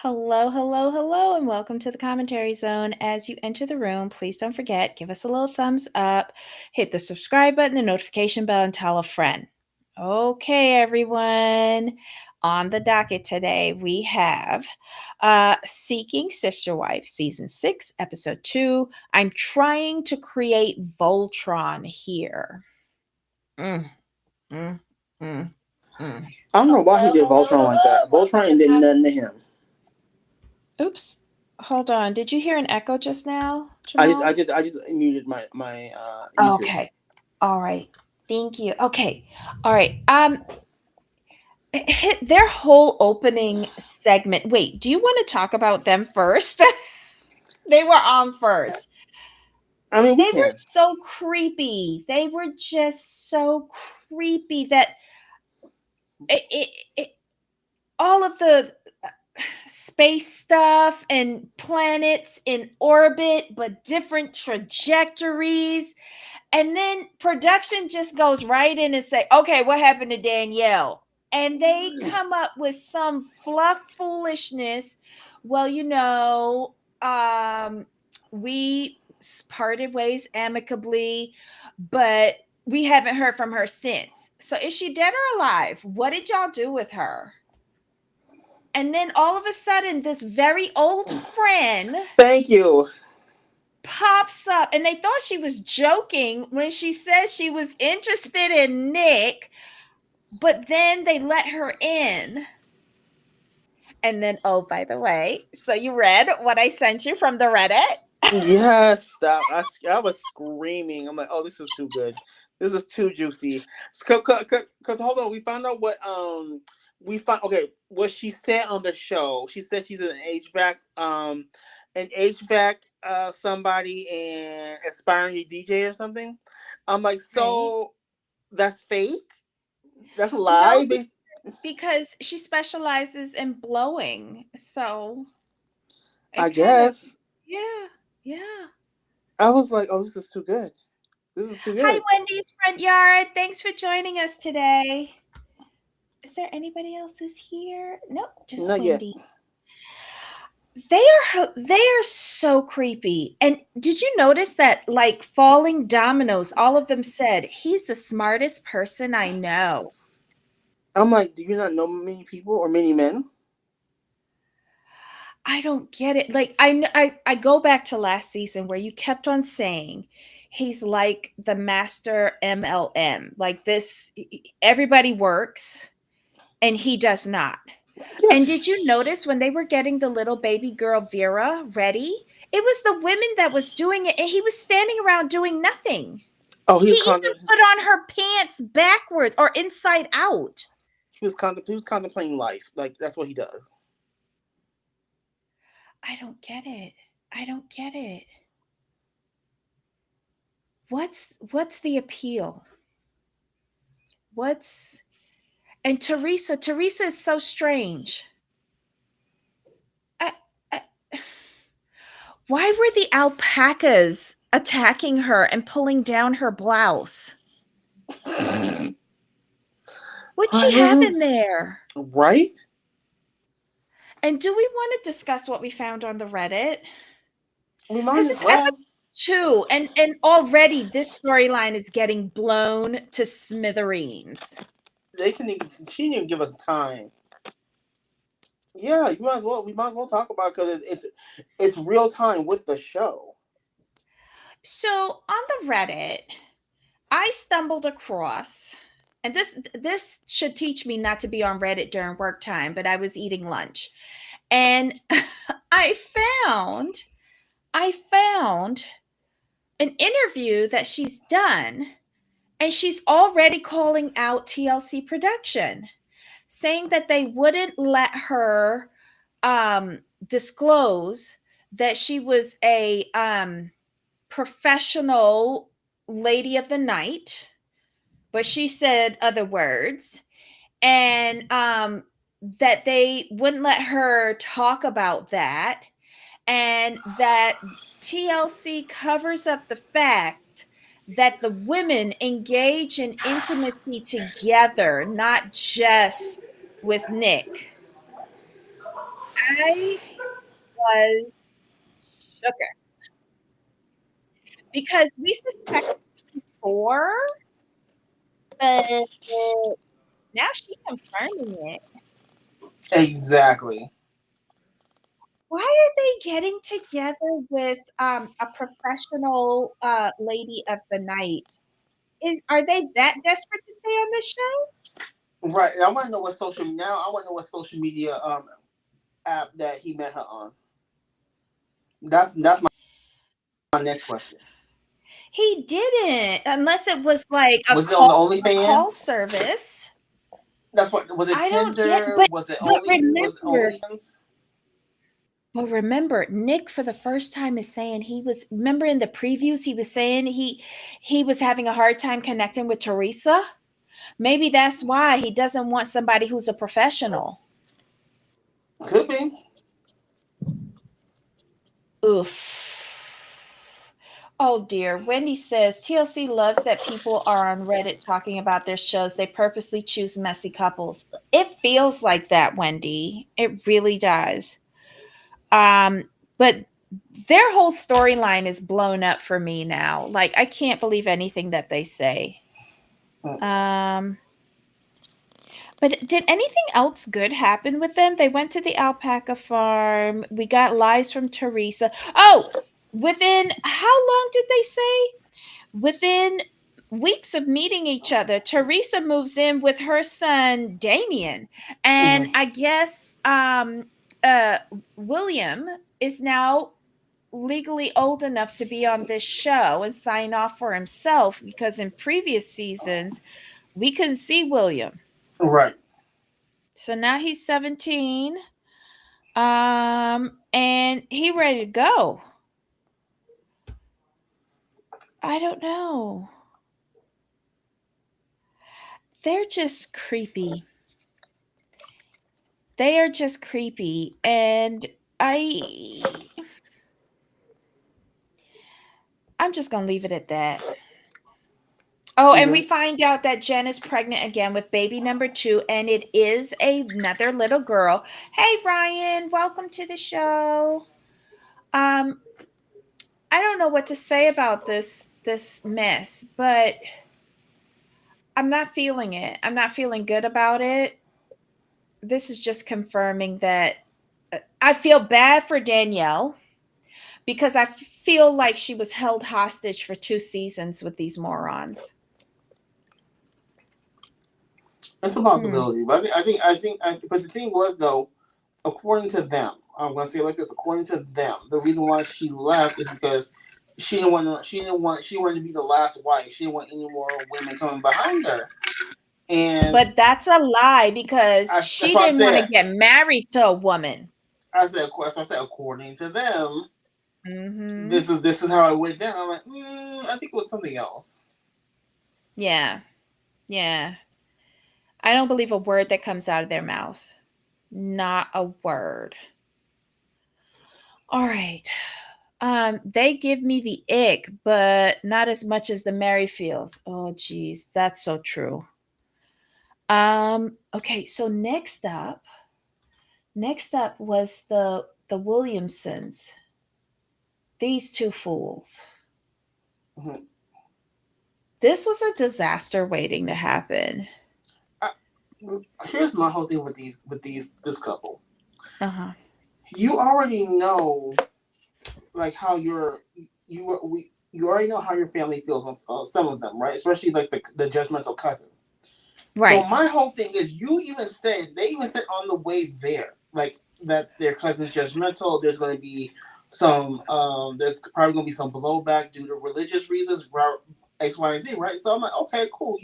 Hello, hello, hello, and welcome to the commentary zone. As you enter the room, please don't forget, give us a little thumbs up, hit the subscribe button, the notification bell, and tell a friend. Okay, everyone. On the docket today, we have Seeking Sister Wife, Season 6, Episode 2. I'm trying to create Voltron here. Mm, mm, mm, mm. I don't know why he Hello, did hello, Voltron like hello. that. Welcome Voltron to ain't did Com- nothing to him. Oops. Hold on. Did you hear an echo just now, I just, I Jamal? just, I just muted my YouTube. Okay. All right. Thank you. Okay. All right. Hit their whole opening segment. Wait, do you want to talk about them first? They were on first. I mean, we They were can. so creepy. They were just so creepy that it all of the space stuff and planets in orbit but different trajectories. And then production just goes right in and say, okay, what happened to Danielle? And they come up with some fluff foolishness. Well, we parted ways amicably, but we haven't heard from her since. So is she dead or alive? What did y'all do with her? And then all of a sudden, this very old friend Thank you. pops up, and they thought she was joking when she said she was interested in Nick, but then they let her in. And then, oh, by the way, so you read what I sent you from the Reddit? Yes, stop. I was screaming. I'm like, oh, this is too good. This is too juicy. Cause hold on, we found out we found what she said on the show. She said she's an HVAC somebody and aspiring DJ or something. I'm like, Right. so that's fake. That's a No, lie. because she specializes in blowing. So I it kind of, guess. yeah, yeah. I was like, oh, this is too good. This is too Hi, good. Wendy's Front Yard. Thanks for joining us today. Is there anybody else who's here? Nope, just Not yet. Wendy. They are so creepy. And did you notice that like falling dominoes, all of them said, "He's the smartest person I know." I'm like, do you not know many people or many men? I don't get it. Like I go back to last season where you kept on saying he's like the master MLM. Like this everybody works and he does not. And Yes. did you notice when they were getting the little baby girl Vera ready? It was the women that was doing it, and he was standing around doing nothing. Oh, He even put on her pants backwards or inside out. he was contemplating life. Like that's what he does. I don't get it. I don't get it. What's the appeal? What's and Teresa is so strange. I, I, why were the alpacas attacking her and pulling down her blouse? What'd I she don't have know. in there? Right? And do we want to discuss what we found on the Reddit? We might Because as this episode well. 2, and already this storyline is getting blown to smithereens. They can even she didn't even give us time. Yeah, you might as well. We might as well talk about it because it's real time with the show. So on the Reddit, I stumbled across, and this should teach me not to be on Reddit during work time, but I was eating lunch, and I found I found an interview that she's done, and she's already calling out TLC production, saying that they wouldn't let her disclose that she was a professional lady of the night, but she said other words, and that they wouldn't let her talk about that, and that TLC covers up the fact that the women engage in intimacy together, not just with Nick. I was shook because we suspect 4, but now she's confirming it. Exactly. Why are they getting together with a professional lady of the night? Are they that desperate to stay on this show? Right. I want to know what social now. I want to know what social media app that he met her on. That's my next question. He didn't, unless it was like Was it on the a call OnlyFans? service. That's what was it I don't get, Tinder? but but Was it remember, OnlyFans? but remember, Nick for the first time is saying he was. Remember in the previews, he was saying he was having a hard time connecting with Teresa. Maybe that's why he doesn't want somebody who's a professional. Could be. Oof. Oh dear. Wendy says TLC loves that people are on Reddit talking about their shows. They purposely choose messy couples. It feels like that, Wendy. It really does. But their whole storyline is blown up for me now. Like I can't believe anything that they say. Um but did anything else good happen with them? They went to the alpaca farm. We got lies from Teresa. Oh, within how long did they say? Within weeks of meeting each other, Teresa moves in with her son Damien, and Mm-hmm. I guess uh, William is now legally old enough to be on this show and sign off for himself because in previous seasons we couldn't see William. Right. So now he's 17, and he ready to go. I don't know. They're just creepy. They are just creepy, and I I'm just gonna leave it at that. Oh, and we Mm-hmm. find out that Jen is pregnant again with baby number 2, and it is another little girl. Hey, Ryan, welcome to the show. Um, I don't know what to say about this mess, but I'm not feeling it. I'm not feeling good about it. This is just confirming that I feel bad for Danielle because I feel like she was held hostage for 2 seasons with these morons. It's a Hmm. possibility, but but the thing was though, according to them, I'm gonna say it like this. According to them, the reason why she left is because she wanted to be the last wife. She didn't want any more women coming behind her. And But that's a lie because that's she what I didn't want to said. get married to a woman. I said according to them, Mhm. this is how it went down. I'm like, I think it was something else. Yeah. Yeah. I don't believe a word that comes out of their mouth. Not a word. All right. They give me the ick, but not as much as the Merrifields. Oh, geez, that's so true. Okay, so next up was the Williamsons. These two fools. Mhm. This was a disaster waiting to happen. I, Here's my whole thing with this couple. Uh-huh. You already know like how you already know how your family feels on some of them, right? Especially like the judgmental cousin. So Right. my whole thing is, they even said on the way there, like that their cousin's judgmental. There's probably gonna be some blowback due to religious reasons, X, Y, and Z, right? So I'm like, okay, cool.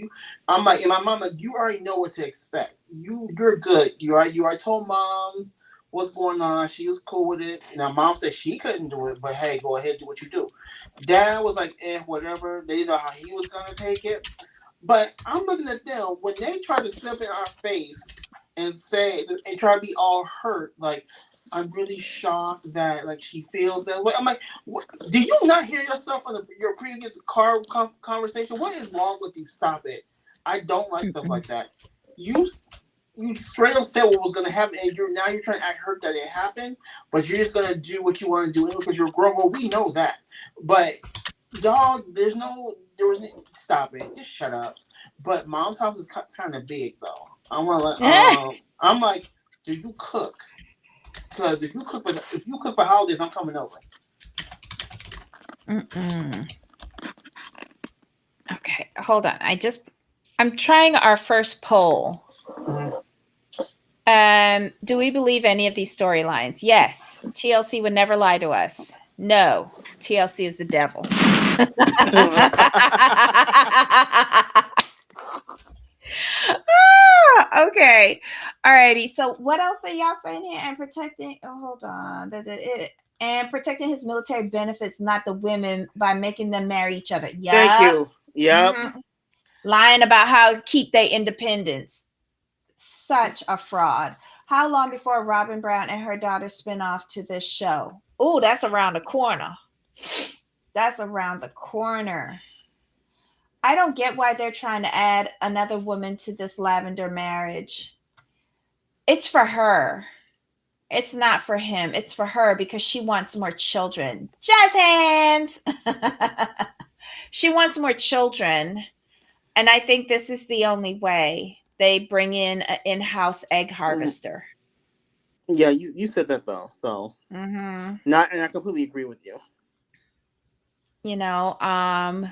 I'm like, in my mom, like, you already know what to expect. You're good. You already told moms what's going on. She was cool with it. Now mom said she couldn't do it, but hey, go ahead, do what you do. Dad was like, whatever. They didn't know how he was gonna take it. But I'm looking at them when they try to step in our face and try to be all hurt, like I'm really shocked that like she feels that way. I'm like, do you not hear yourself on your previous conversation? What is wrong with you? Stop it. I don't like stuff Mm-mm. like that. You. you straight up said what was gonna happen, and you're trying to act hurt that it happened, but you're just gonna do what you want to do anyway because you're a girl. Well, we know that, but dog, stop it, just shut up. But mom's house is kind of big though. I'm like, do you cook? Because if you cook for holidays, I'm coming over. Mm-mm. Okay, hold on. I'm trying our first poll. Mhm. Do we believe any of these storylines? Yes. TLC would never lie to us. No. TLC is the devil. Okay. Alrighty. So what else are y'all saying here? And protecting hold on. And protecting his military benefits, not the women, by making them marry each other. Thank Yup. you. Yep. Mm-hmm. Lying about how keep their independence. Such a fraud. How long before Robin Brown and her daughter spin off to this show? Oh, that's around the corner. That's around the corner. I don't get why they're trying to add another woman to this Lavender marriage. It's for her. It's not for him. It's for her because she wants more children. Jazz hands. She wants more children. And I think this is the only way they bring in an in-house egg Mhm. harvester. Yeah, you said that though, so Mm-hmm. not, and I completely agree with you. You know, I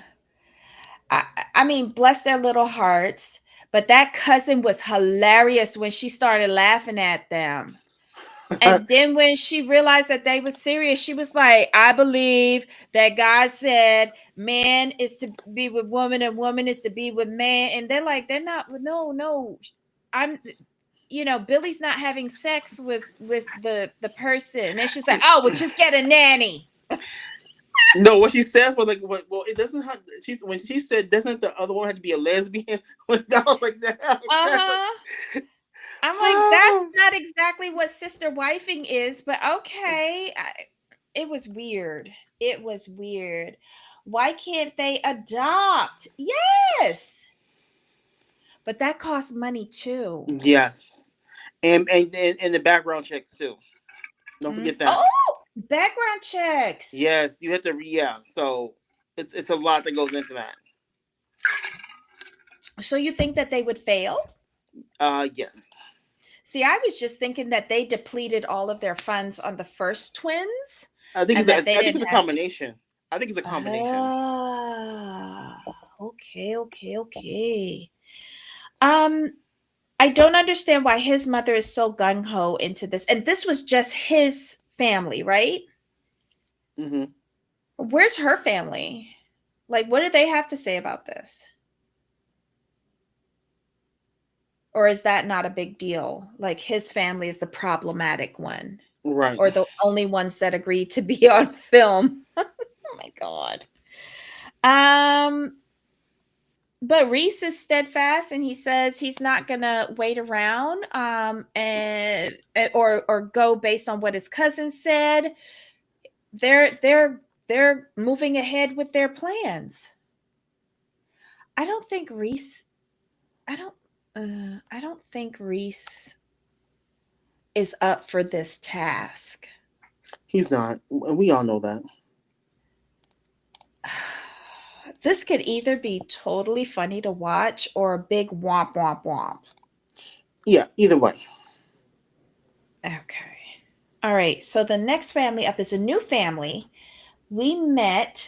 mean, bless their little hearts. But that cousin was hilarious when she started laughing at them. And then when she realized that they were serious, she was like, I believe that God said man is to be with woman and woman is to be with man. And they're like, they're not, no, no. I'm Billy's not having sex with the person. And she's like, oh, well, just get a nanny. No, what she said was like, well, it doesn't have. She's when she said, doesn't the other one have to be a lesbian? I was like that. Uh-huh. I'm like, that's Oh, not exactly what sister wifing is, but okay. It was weird. It was weird. Why can't they adopt? Yes. But that costs money too. yes, and the background checks too. Don't forget that. Oh, background checks. Yes, you have to. Yeah, so it's a lot that goes into that. So you think that they would fail? Yes. See, I was just thinking that they depleted all of their funds on the first twins and I that they think didn't it's a have. combination. I think it's a combination. Ah, okay, okay, okay. Um, I don't understand why his mother is so gung ho into this. And this was just his family, right? Hmm. Where's her family? Like, what do they have to say about this? Or is that not a big deal? Like, his family is the problematic one, Right. or the only ones that agree to be on film. Oh my God. Um, but Reese is steadfast and he says he's not gonna wait around and or go based on what his cousin said. They're moving ahead with their plans. I don't think Reese I don't I don't think Reese is up for this task. He's not. We all know that. This could either be totally funny to watch or a big womp womp womp. Yeah. Either way. Okay. All right. So the next family up is a new family. We met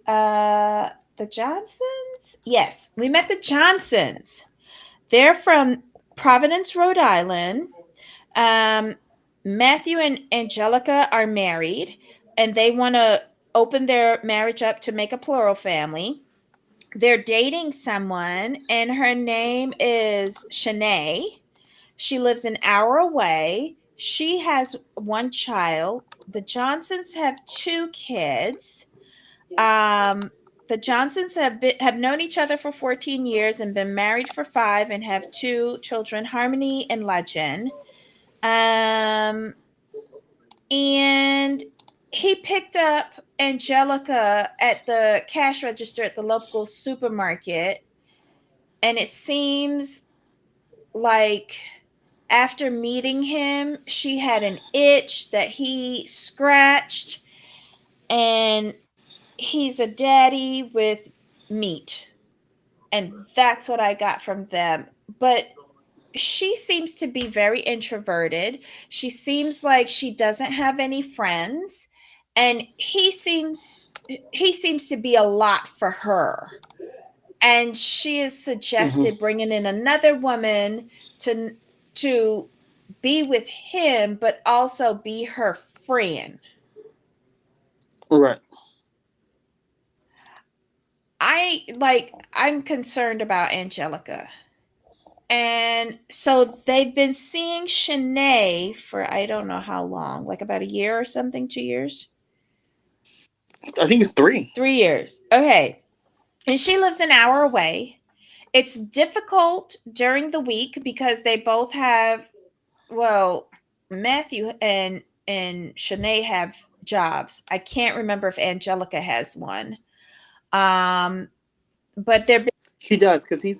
the Johnsons. Yes, we met the Johnsons. They're from Providence, Rhode Island. Um, Matthew and Angelica are married, and they want to open their marriage up to make a plural family. They're dating someone, and her name is Shanae. She lives an hour away. She has one child. The Johnsons have two kids. Um, the Johnsons have known each other for 14 years and been married for 5 and have two children, Harmony and Legend. Um, and he picked up Angelica at the cash register at the local supermarket, and it seems like after meeting him, she had an itch that he scratched, and he's a daddy with meat. And that's what I got from them. But she seems to be very introverted. She seems like she doesn't have any friends, and he seems to be a lot for her. And she has Hmm. suggested bringing in another woman to to be with him but also be her friend. Right. I'm concerned about Angelica. And so they've been seeing Shanae for I don't know how long, like about a year or something, 2 years, I think it's three. 3 years. Okay. And she lives an hour away. It's difficult during the week because they both have, well, Matthew and Shanae have jobs. I can't remember if Angelica has one. Um, but they're She does because she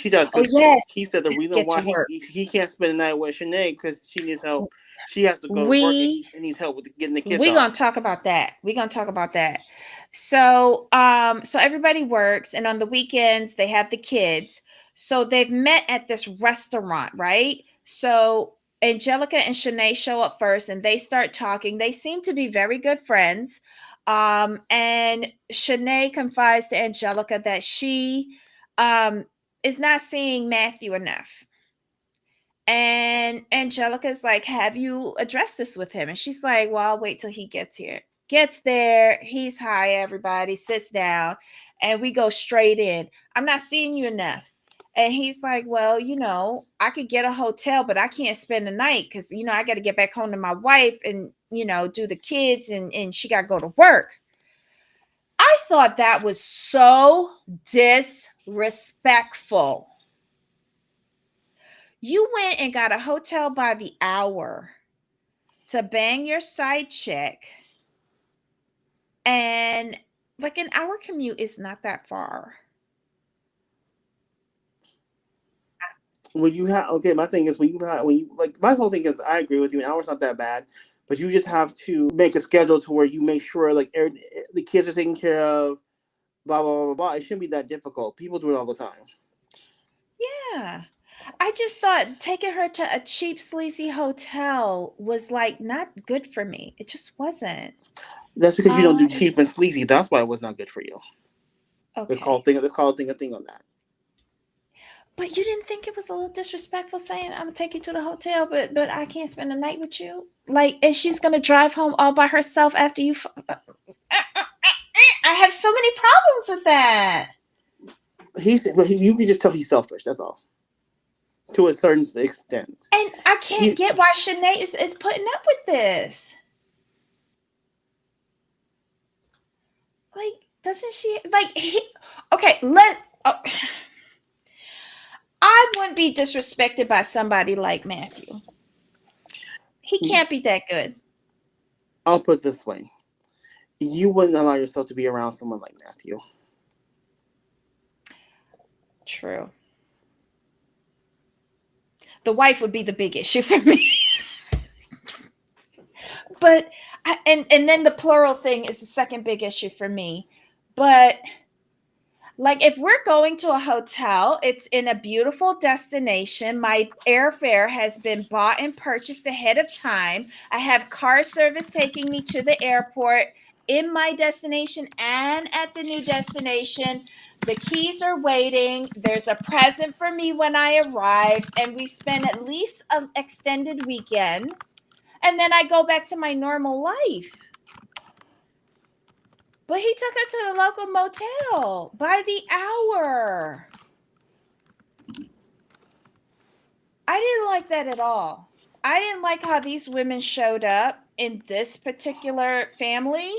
does oh because yes, he said the reason get why to he work. he can't spend the night with Shanae because she needs help. She has to go to work and We he needs help with getting the kids we're gonna off. talk about that. We're gonna talk about that. So everybody works, and on the weekends they have the kids. So they've met at this restaurant, right? So Angelica and Shanae show up first, and they start talking. They seem to be very good friends. And Shanae confides to Angelica that she um is not seeing Matthew enough. And Angelica's like, "Have you addressed this with him?" And she's like, "Well, I'll wait till he gets here." Gets there, he's high, everybody sits down, and we go straight in. "I'm not seeing you enough." And he's like, "Well, I could get a hotel, but I can't spend the night because, I got to get back home to my wife and, do the kids, and she got to go to work." I thought that was so disrespectful. You went and got a hotel by the hour to bang your side chick, and like an hour commute is not that far. When you have okay, my thing is when you like my whole thing is I agree with you. An hour's not that bad, but you just have to make a schedule to where you make sure like the kids are taken care of. Blah blah blah blah blah. It shouldn't be that difficult. People do it all the time. Yeah. I just thought taking her to a cheap, sleazy hotel was like not good for me. It just wasn't. That's because you don't do Um, cheap and sleazy. That's why it was not good for you. Let's call okay. thing. Let's call a thing on that. But you didn't think it was a little disrespectful saying I'm gonna take you to the hotel, but I can't spend the night with you? Like, and she's gonna drive home all by herself after you. I have so many problems with that. You can just tell he's selfish. That's all. To a certain extent. And I can't He get why Shanae is putting up with this. Like, doesn't she like he okay, I wouldn't be disrespected by somebody like Matthew. He can't be that good. I'll put it this way: you wouldn't allow yourself to be around someone like Matthew. True. The wife would be the big issue for me. But and then the plural thing is the second big issue for me. But like if we're going to a hotel, it's in a beautiful destination. My airfare has been bought and purchased ahead of time. I have car service taking me to the airport in my destination and at the new destination. The keys are waiting. There's a present for me when I arrive, and we spend at least an extended weekend. And then I go back to my normal life. But he took her to the local motel by the hour. I didn't like that at all. I didn't like how these women showed up in this particular family.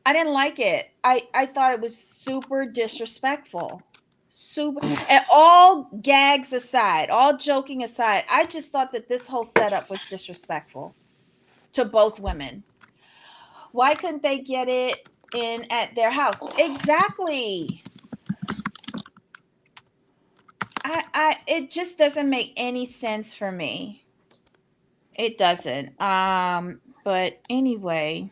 I didn't like it. I thought it was super disrespectful. Super, and all gags aside, all joking aside, I just thought that this whole setup was disrespectful to both women. Why couldn't they get it in at their house? Exactly. it just doesn't make any sense for me. It doesn't. But anyway,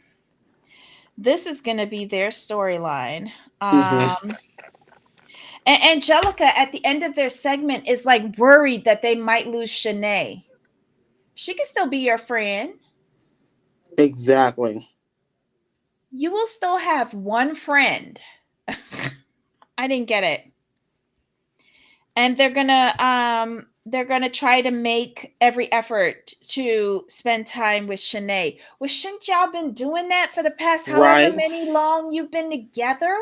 this is going to be their storyline. Hmm. Um, and Angelica at the end of their segment is like worried that they might lose Shanae. She can still be your friend. Exactly. You will still have one friend. I didn't get it. And they're gonna try to make every effort to spend time with Shanae. Well, shouldn't y'all been doing that for the past however Right. many long you've been together?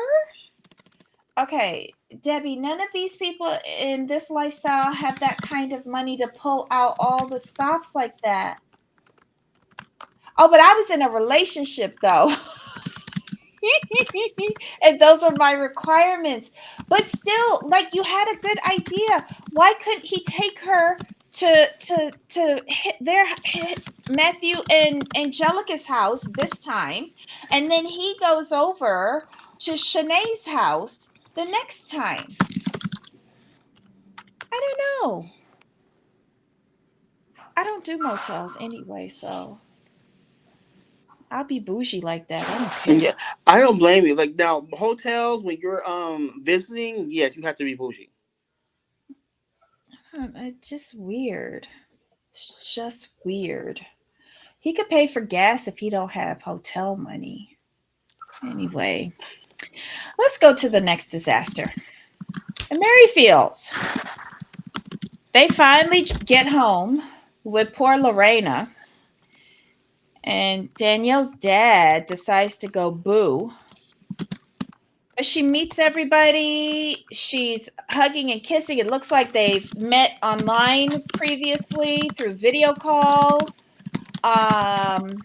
Okay, Debbie, none of these people in this lifestyle have that kind of money to pull out all the stops like that. Oh, but I was in a relationship though. And those are my requirements. But still, like you had a good idea. Why couldn't he take her to hit their hit Matthew and Angelica's house this time, and then he goes over to Shanae's house the next time? I don't know. I don't do motels anyway, so I'll be bougie like that. I don't Yeah, care. I don't blame you. Like now, hotels when you're visiting, yes, you have to be bougie. It's just weird. It's just weird. He could pay for gas if he don't have hotel money. Anyway, let's go to the next disaster. The Merrifields. They finally get home with poor Lorena, and Danielle's dad decides to go boo. But she meets everybody. She's hugging and kissing. It looks like they've met online previously through video calls. Um,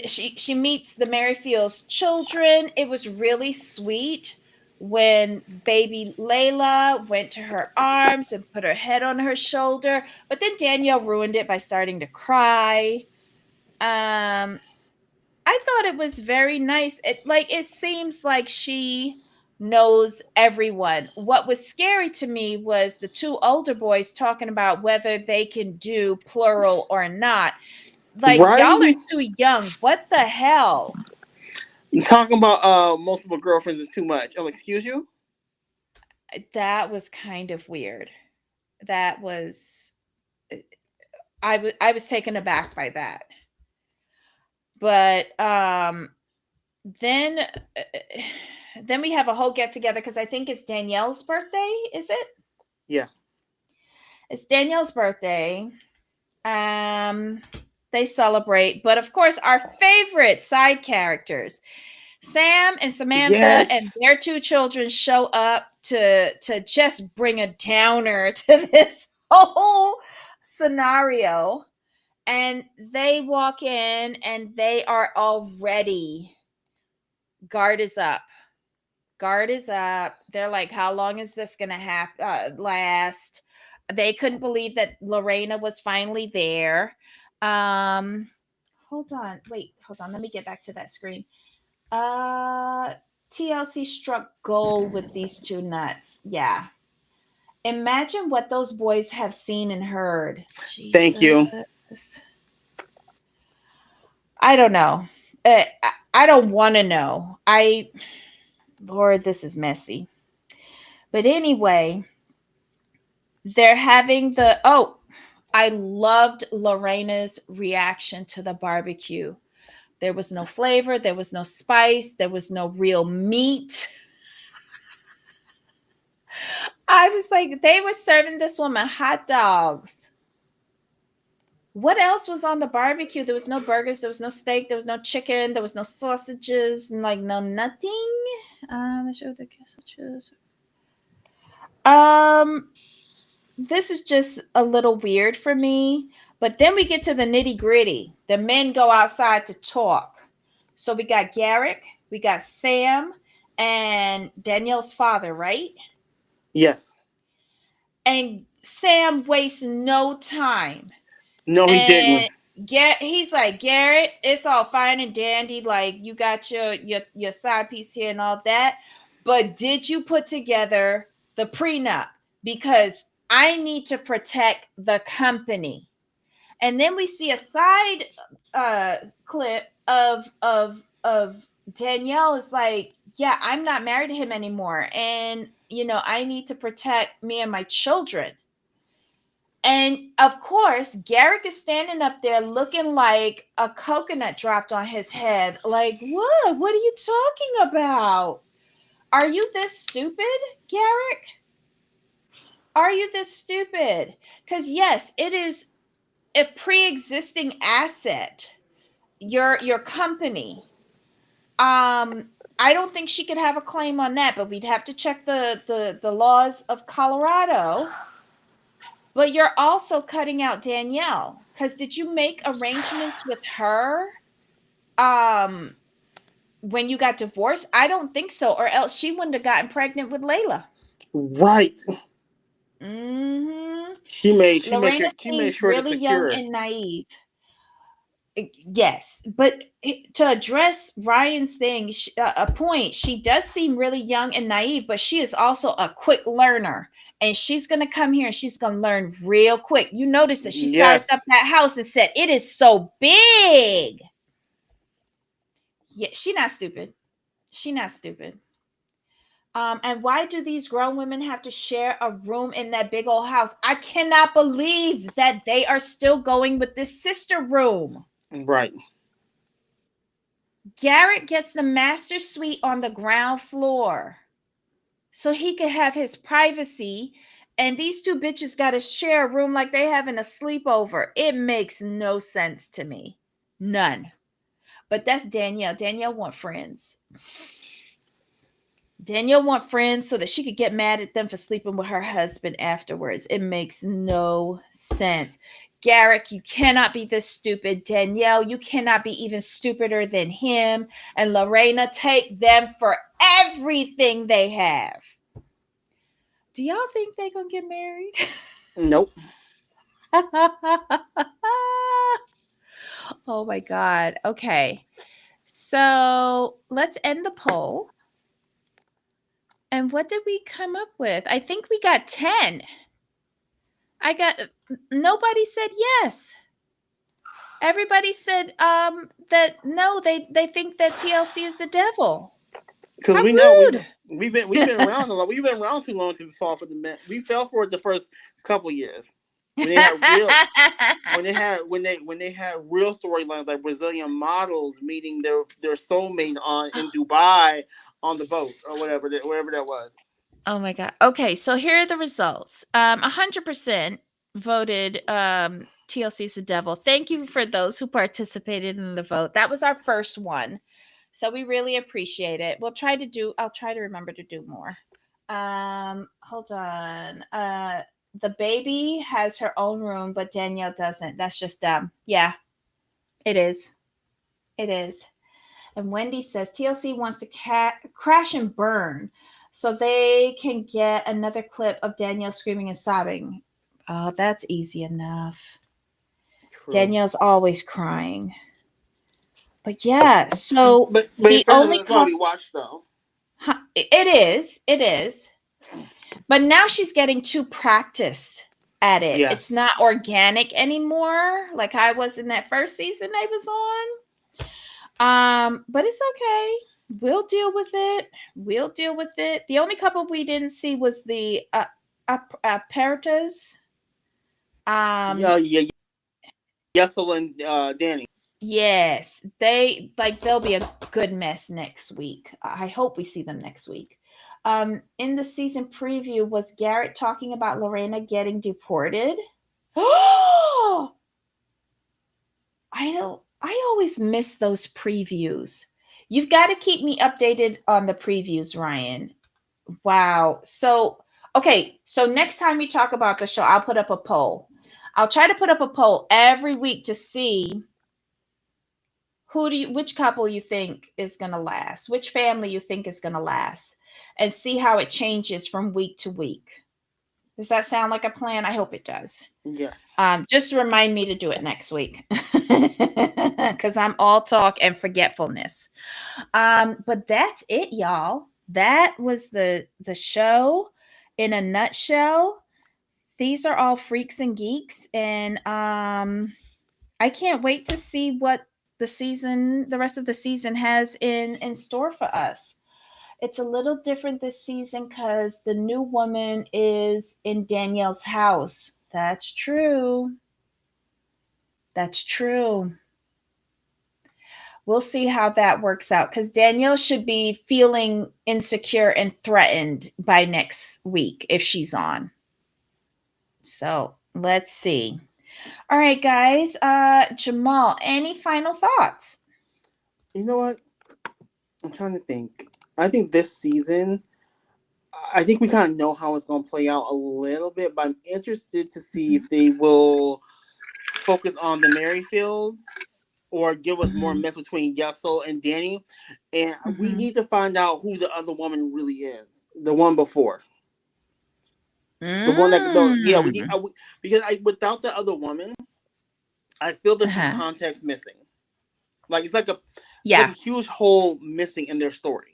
she meets the Merrifields children. It was really sweet when baby Layla went to her arms and put her head on her shoulder, but then Danielle ruined it by starting to cry. Um I thought it was very nice. It seems like she knows everyone. What was scary to me was the two older boys talking about whether they can do plural or not. Like y'all Right? are too young. What the hell? Talking about multiple girlfriends is too much. Oh, excuse you? That was kind of weird. That was I was taken aback by that. But then then we have a whole get together because I think it's Danielle's birthday, is it? Yeah. It's Danielle's birthday. Um, they celebrate, but of course, our favorite side characters, Sam and Samantha, and Yes. their two children show up to just bring a downer to this whole scenario. And they walk in, and they are already guard is up. Guard is up. They're like, how long is this gonna last? They couldn't believe that Lorena was finally there. Um, hold on, wait, hold on. Let me get back to that screen. Uh, TLC struck gold with these two nuts. Yeah. Imagine what those boys have seen and heard. Thank Jesus. you. I don't know. I don't want to know. Lord, this is messy. But anyway, they're having the I loved Lorena's reaction to the barbecue. There was no flavor, there was no spice, there was no real meat. I was like, they were serving this woman hot dogs. What else was on the barbecue? There was no burgers, there was no steak, there was no chicken, there was no sausages, like no nothing. Um, this is just a little weird for me. But then we get to the nitty gritty. The men go outside to talk. So we got Garrick, we got Sam, and Danielle's father, right? Yes. And Sam wastes no time. No, he And didn't. he's like, Garrett, it's all fine and dandy. Like you got your side piece here and all that. But did you put together the prenup because I need to protect the company. And then we see a side uh, clip of Danielle is like, yeah, I'm not married to him anymore, and I need to protect me and my children. And of course, Garrick is standing up there looking like a coconut dropped on his head. Like, what? What are you talking about? Are you this stupid, Garrick? Are you this stupid? Because yes, it is a pre-existing asset. Your company. I don't think she could have a claim on that, but we'd have to check the laws of Colorado. But you're also cutting out Danielle because did you make arrangements with her um when you got divorced? I don't think so, or else she wouldn't have gotten pregnant with Layla. Right. Mm-hmm. She made sure Lorena she made seems sure to really young secure. and naive. Yes, but to address Ryan's thing, a point, she does seem really young and naive, but she is also a quick learner. And she's going to come here and she's going to learn real quick. You notice that she sized up Yes. that house and said, it is so big. Yeah, she not stupid. She not stupid. And why do these grown women have to share a room in that big old house? I cannot believe that they are still going with this sister room. Right. Garrett gets the master suite on the ground floor so he could have his privacy. And these two bitches got to share a room like they having a sleepover. It makes no sense to me. None. But that's Danielle. Danielle want friends. Danielle want friends so that she could get mad at them for sleeping with her husband afterwards. It makes no sense. Garrick, you cannot be this stupid. Danielle, you cannot be even stupider than him. And Lorena, take them for everything they have. Do y'all think they're going to get married? Nope. Oh my God. Okay. So let's end the poll. And what did we come up with? I think we got 10. I got nobody said yes. Everybody said that no, they think that TLC is the devil. Because How we know rude. we've been around a lot. We've been around too long to fall for the men. We fell for it the first couple years when they had real when they had real storylines like Brazilian models meeting their soulmate on in Dubai on the boat or wherever that was. Oh my God. Okay, so here are the results. 100% voted TLC's the devil. Thank you for those who participated in the vote. That was our first one. So we really appreciate it. I'll try to remember to do more. Hold on. The baby has her own room, but Danielle doesn't. That's just dumb. Yeah, it is. It is. And Wendy says TLC wants to crash and burn so they can get another clip of Danielle screaming and sobbing. Oh, that's easy enough. True. Danielle's always crying. But yeah, so But the it's kind of only that's why couple. we watch though. It is. It is. But now she's getting too practiced at it. It's Yes. not organic anymore like I was in that first season I was on. But it's okay. We'll deal with it. We'll deal with it. The only couple we didn't see was the apparatus. Yeah. Um, Yeah. Yesel and Danny. yes, they'll be a good mess next week. I hope we see them next week. In the season preview, was Garrett talking about Lorena getting deported? Oh, I always miss those previews. You've got to keep me updated on the previews, Ryan. Wow. So, okay, so next time we talk about the show, I'll put up a poll. I'll try to put up a poll every week to see which couple you think is going to last, which family you think is going to last, and see how it changes from week to week. Does that sound like a plan? I hope it does. Yes. Just remind me to do it next week because I'm all talk and forgetfulness. But that's it, y'all. That was the show. in a nutshell, these are all freaks and geeks, and I can't wait to see what the rest of the season has in store for us. It's a little different this season because the new woman is in Danielle's house. That's true. That's true. We'll see how that works out because Danielle should be feeling insecure and threatened by next week if she's on. So let's see. All right, guys. Jamal, any final thoughts? You know what? I'm trying to think. I think this season, I think we kind of know how it's going to play out a little bit, but I'm interested to see Mm-hmm. if they will focus on the Merrifields or give us more Mm-hmm. mess between Yessel and Danny. And we Mm-hmm. need to find out who the other woman really is. The one before. The one that, yeah, we need, Mm. because without the other woman, I feel there's some Uh-huh. context missing. Like it's like a Yeah. huge hole missing in their story.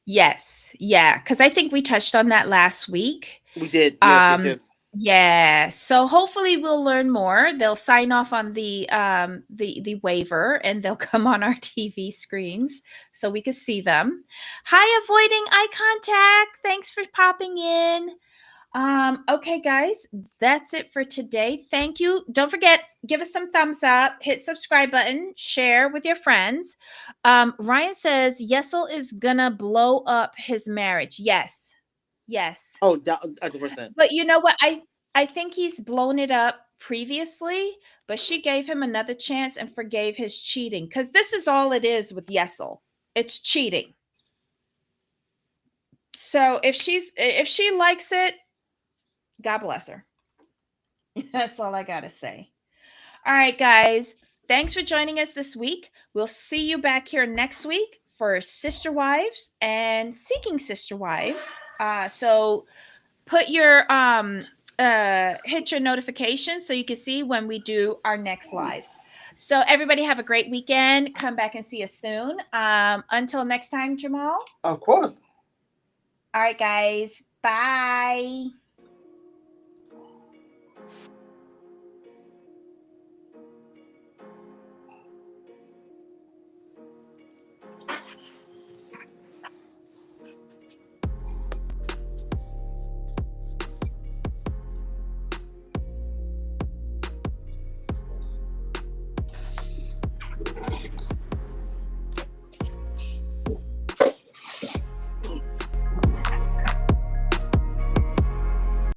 Yes. Yeah. Because I think we touched on that last week. We did, yes, yes, Um, yes. yeah. So hopefully we'll learn more. They'll sign off on the waiver and they'll come on our TV screens so we can see them. Hi, avoiding eye contact. Thanks for popping in. Okay, guys, that's it for today. Thank you. Don't forget, give us some thumbs up, hit subscribe button, share with your friends. Ryan says Yesel is gonna blow up his marriage. Yes. Yes. Oh, 100%. But you know what? I think he's blown it up previously, but she gave him another chance and forgave his cheating. Because this is all it is with Yesel. It's cheating. So if she likes it, God bless her. That's all I gotta say. All right, guys. Thanks for joining us this week. We'll see you back here next week for Sister Wives and Seeking Sister Wives. So put your hit your notifications so you can see when we do our next lives. So everybody have a great weekend. Come back and see us soon. Until next time, Jamal. Of course. All right, guys. Bye.